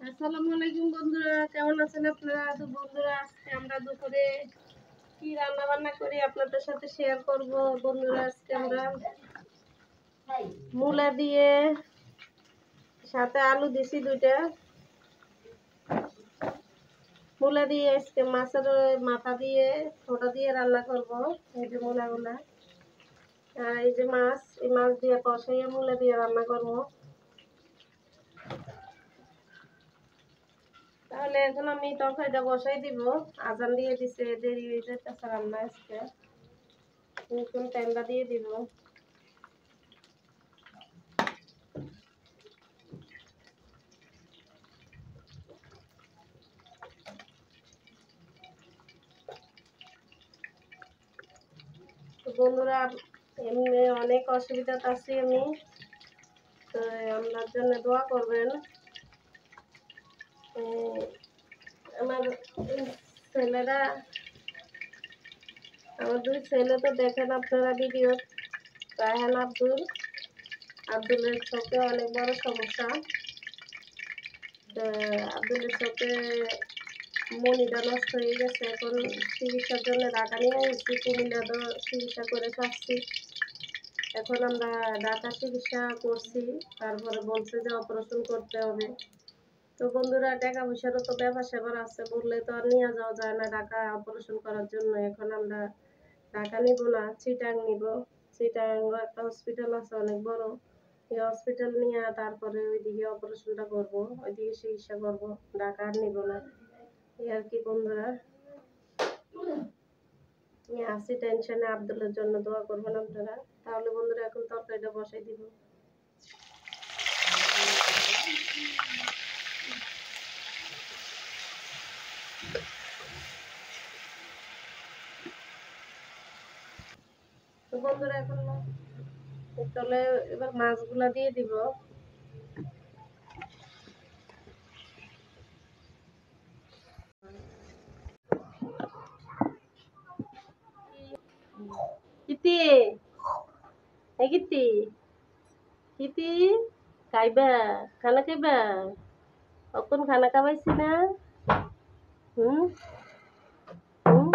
আসসালামু আলাইকুম বন্ধুরা, কেমন আছেন আপনারা? তো বন্ধুরা, আজকে আমরা দুপুরে কি রান্না বান্না করি আপনাদের সাথে শেয়ার করব। বন্ধুরা, আজকে আমরা মূলা দিয়ে সাথে আলু দিছি দুইটা। মূলা দিয়ে আজকে মাছের মাথা দিয়ে ছোটা দিয়ে রান্না করব। এই যে মূলাগুলা আর এই যে মাছ, এই মাছ দিয়ে কষাইয়ে মূলা দিয়ে রান্না করব। তাহলে এখন আমি তরকারিটা বসাই দিব। আজান দিয়ে দিছে, দেরি হয়ে যাচ্ছে রান্না আজকে। নতুন তেলটা দিয়ে দিব। বন্ধুরা, এমনি অনেক অসুবিধা আছি আমি, তো আপনার জন্য দোয়া করবেন। আমার ছেলেরা, আমার দুই ছেলে তো দেখেন আপনারা ভিডিও। রায়হান আব্দুলের চোখে অনেক বড় সমস্যা। তো আব্দুলের চোখে মনিটা নষ্ট হয়ে গেছে। এখন চিকিৎসার জন্য ঢাকা নিয়ে এসেছি, কুমিল্লা তো চিকিৎসা করে থাকছি। এখন আমরা ঢাকা চিকিৎসা করছি, তারপরে বলছে যে অপারেশন করতে হবে। তো বন্ধুরা, টাকা পয়সারও তো ব্যাপার স্যাপার আছে, বললে তো আর নিয়ে যাওয়া যায় না ঢাকা অপারেশন করার জন্য। এখন আমরা ঢাকা নিব না, চিটাং নিব। চিটাং একটা হসপিটাল আছে অনেক বড়, এই হসপিটাল নিয়ে তারপরে ওইদিকে অপারেশনটা করব, ওইদিকে চিকিৎসা করব। ঢাকা আর নিব না, এই আর কি বন্ধুরা। আমি আছি টেনশনে, আব্দুলের জন্য দোয়া করবেন আপনারা। তাহলে বন্ধুরা, এখন তরকারিটা বসাই দিব। তো বন্ধুরা, এখন তাহলে এবার মাছগুলা দিয়ে দিব। কিতি এই কিতি কিতি খাইবা, খানা খাইবা? কখন খানা খাওয়াইছি না? হুম হুম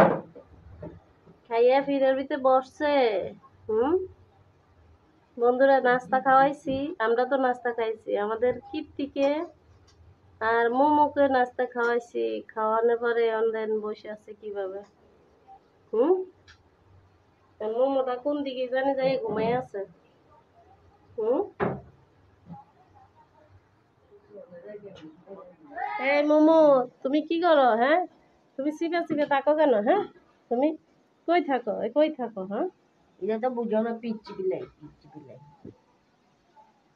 খাইয়া ফিরের ভিতরে বসছে। হুম বন্ধুরা, নাস্তা খাওয়াইছি, আমরা তো নাস্তা খাইছি। আমাদের কীর্তিকে আর মোমোকে নাস্তা খাওয়াইছি। খাওয়ানোর পরে অনলাইন বসে আছে কিভাবে। হুম মোমোটা কোন দিকে জানি যাই ঘুমাই আছে। হুম এই মোমো, তুমি কি করো? হ্যাঁ, তুমি চিপে চিপে থাকো কেন? হ্যাঁ, তুমি কই থাকো? কই থাকো? হ্যাঁ, এটা তো বুঝো না, পিচ্ছি বিলাই, পিচ্ছি বিলাই।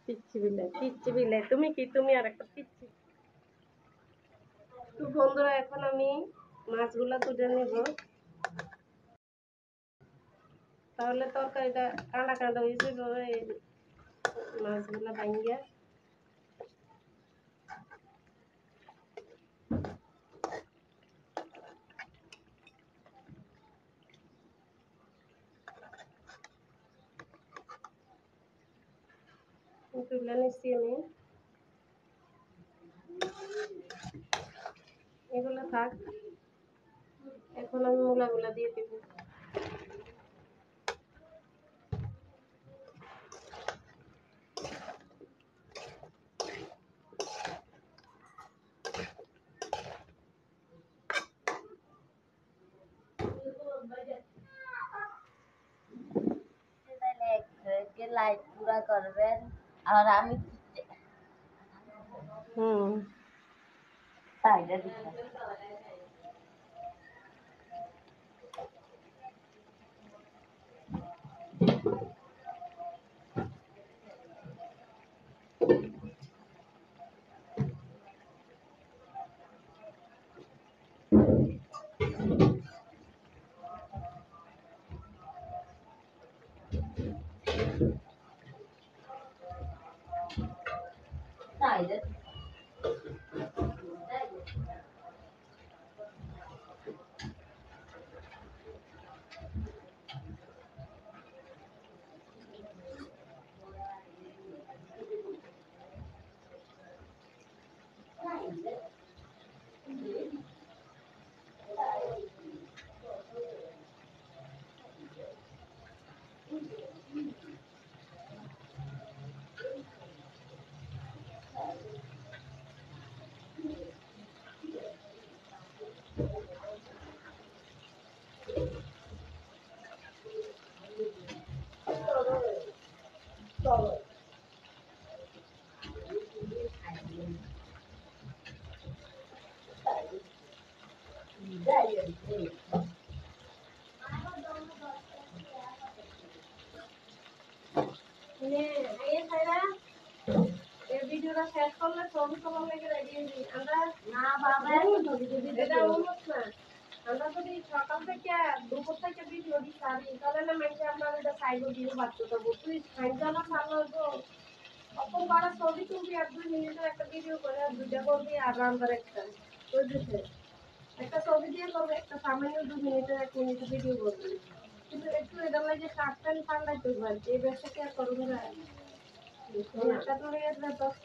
পিচ্ছি বিলাই, পিচ্ছি বিলাই। তুমি কি? তুমি আর একটা পিচ্ছি। তো বন্ধুরা, এখন আমি মাছগুলা তুলে নেব। তাহলে তরকারিটা কাঁটা কাঁটা হয়ে যাবে। এই মাছগুলা ভাঙ্গিয়া তুলে নিচ্ছি আমি। এগুলো থাক, এখন আমি মূলাগুলা দিয়ে দিব। লাইট পুরা করবেন আর আমি হুম সাইডে দিচ্ছি। সাইডে এই ছাইরা এই ভিডিওটা শেষ করলে ছবি তোমার লেগে রেডি দিই আমরা না বাবা এটা উন্নত না আমরা যদি সকাল থেকে দুপুর থেকে ভিডিও দিই তাহলে না মেয়েকে আমরা এটা সাইডে দিয়ে বাচ্চা দেবো তুই সাইড জানা ভালো হবো অপন করা ছবি তুলবি আর 2 মিনিটের একটা ভিডিও করে আর দুইটা করবি আর রান্নার একটা বুঝেছে একটা ছবি দিয়ে করবে একটা সামান্য 2 মিনিটের 1 মিনিটের ভিডিও করবি কিন্তু একটু এটা লাগে শার্ট প্যান্ট পাল্টাইতে হয় এই ব্যবসা কি আর করবে না একটা তো রেট 10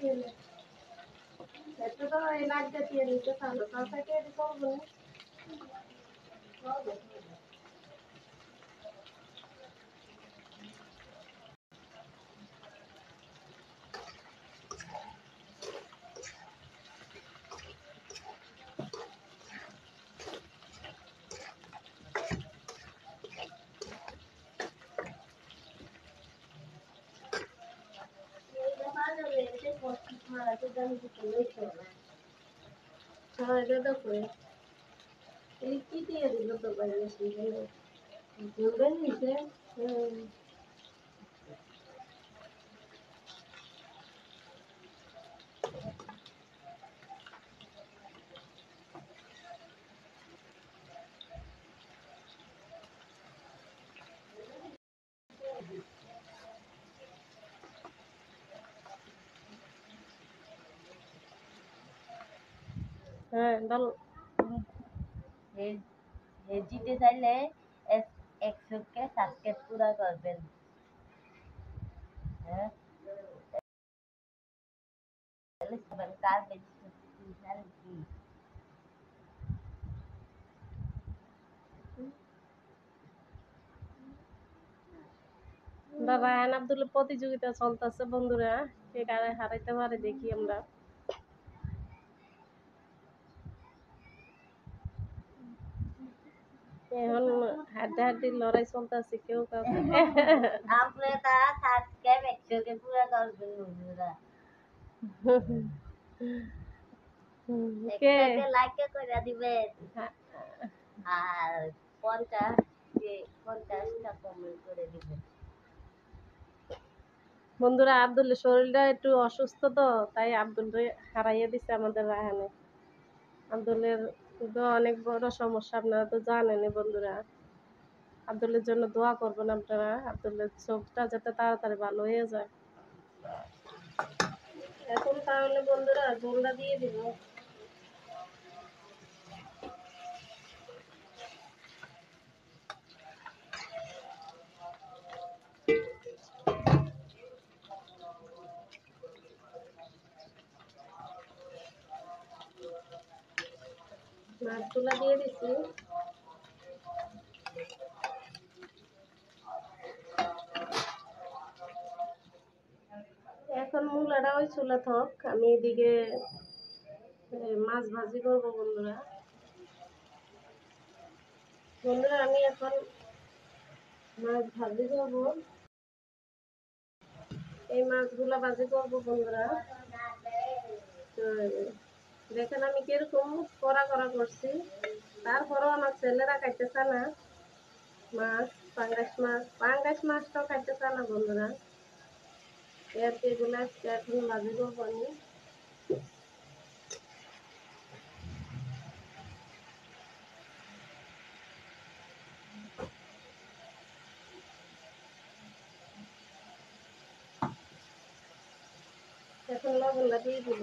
একটা তো এই লাখ দিয়ে নিতে পারলো তার থেকে এটা করবো হ্যাঁ এটা তো করে এই কি দিয়ে দিল তো বাইরে সেখানে বলবেন নিচে হ্যাঁ বল জিতে চাইলে 100 কে সাবস্ক্রাইব পুরা করবেন। হ্যাঁ তাহলে সবার কার বেশি স্পেশাল কি রায়হান আব্দুলের প্রতিযোগিতা চলতেছে বন্ধুরা কে কারে হারাইতে পারে দেখি আমরা এখন হাড্ডাহাড্ডির লড়াই চলতেছে কেউ কাউকে আপনারা সাবস্ক্রাইব 100 কে পুরা করবেন বন্ধুরা। কে একটা লাইক করে দিবেন আর 50টা কমেন্ট করে দিবেন। বন্ধুরা আব্দুলের শরীরটা একটু অসুস্থ তো তাই আব্দুল হারাইয়ে দিছে আমাদের রায়হানে আব্দুলের তো অনেক বড় সমস্যা আপনারা তো জানেনই বন্ধুরা আব্দুলের জন্য দোয়া করবেন আপনারা আব্দুলের চোখটা যাতে তাড়াতাড়ি ভালো হয়ে যায় এখন তাহলে বন্ধুরা ঝোলটা দিয়ে দিব মাছগুলা দিয়ে দিছি এখন মূলাটা ওই চুলা থাক আমি এদিকে মাছ ভাজি করবো বন্ধুরা বন্ধুরা আমি এখন মাছ ভাজি করবো এই মাছগুলা ভাজি করবো বন্ধুরা তো দেখেন আমি কিরকম কড়া কড়া করছি তারপরেও আমার ছেলেরা খাইতেছে না মাছ পাঙ্গাস মাছটাও খাইতেছে না বন্ধুরা এর এগুলো এখন ভাজি করবো আমি এখন লবণটা দিয়ে দিব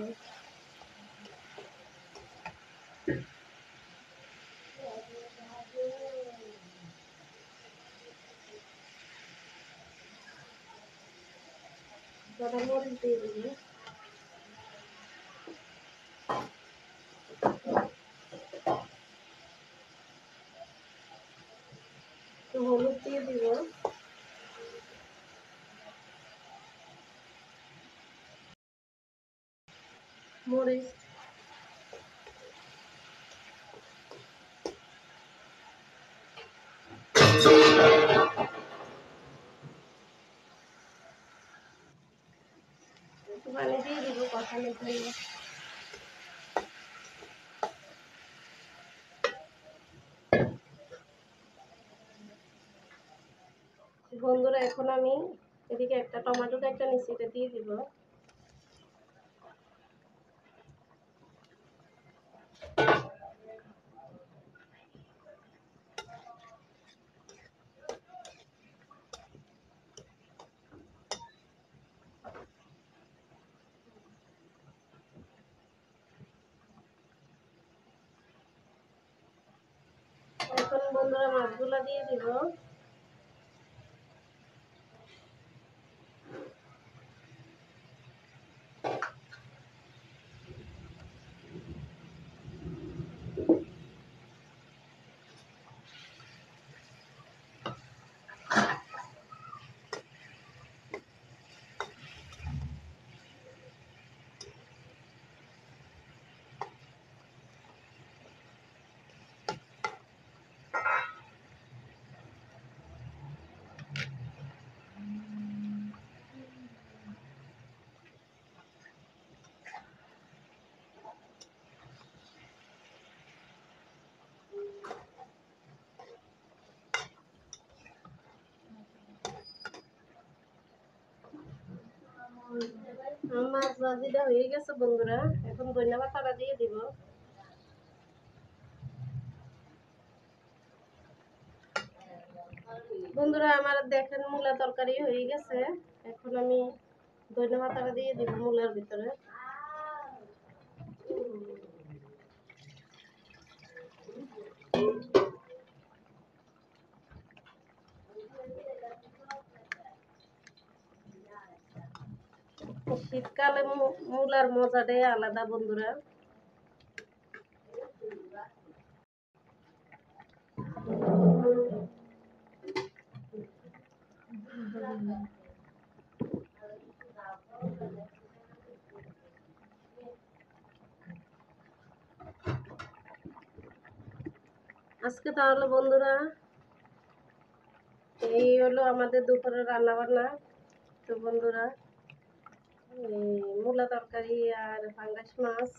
কটা মরিচ দিয়ে দিব একটু হলুদ দিয়ে দিব মরিচ একটু পানি দিয়ে দিব কষানোর জন্য বন্ধুরা এখন আমি এদিকে একটা টমেটো একটা নিচে এটা দিয়ে দিব। এখন বন্ধুরা মাছগুলা দিয়ে দিব। মাছ ভাজিটা হয়ে গেছে বন্ধুরা, এখন ধনিয়া পাতাটা দিয়ে দিব। বন্ধুরা আমার দেখেন মূলা তরকারি হয়ে গেছে, এখন আমি ধনিয়া পাতাটা দিয়ে দিব মূলার ভিতরে। শীতকালে মূলার মজাটাই আলাদা বন্ধুরা। আজকে তাহলে বন্ধুরা এই হলো আমাদের দুপুরের রান্না বান্না। তো বন্ধুরা মূলা তরকারি আর পাঙ্গাস মাছ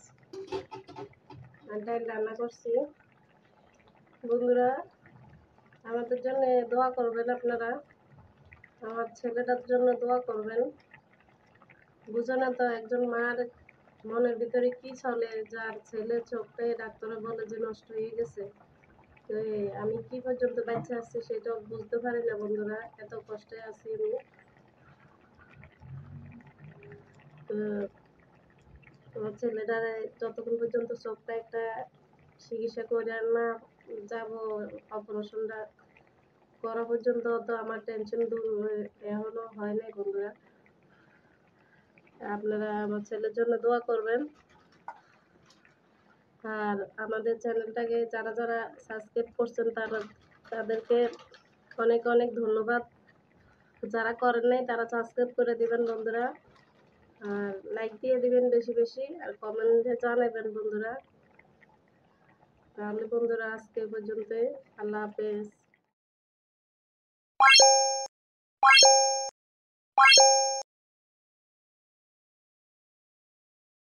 আর ডাল রান্না করছি। বন্ধুরা আমাদের জন্য দোয়া করবেন, আপনারা আমার ছেলেটার জন্য দোয়া করবেন। বুঝো না তো একজন মার মনের ভিতরে কি চলে, যার ছেলে চোখটাই ডাক্তারে বলে যে নষ্ট হয়ে গেছে। তো আমি কি পর্যন্ত বাচ্চা আছি সেটাও বুঝতে পারি না বন্ধুরা, এত কষ্টে আছি আমি। তো আমার ছেলেটার যতক্ষণ পর্যন্ত চোখটা একটা চিকিৎসা করে না যাব, অপারেশনটা করা পর্যন্ত তো আমার টেনশন দূর এখনো হয় নাই বন্ধুরা। আপনারা আমার ছেলের জন্য দোয়া করবেন। আর আমাদের চ্যানেলটাকে যারা যারা সাবস্ক্রাইব করছেন তাদেরকে অনেক অনেক ধন্যবাদ। যারা করেন নাই তারা সাবস্ক্রাইব করে দিবেন বন্ধুরা, আর লাইক দিয়ে দিবেন বেশি বেশি, আর কমেন্টে জানাবেন বন্ধুরা। তাহলে বন্ধুরা আজকে পর্যন্ত, আল্লাহ হাফেজ।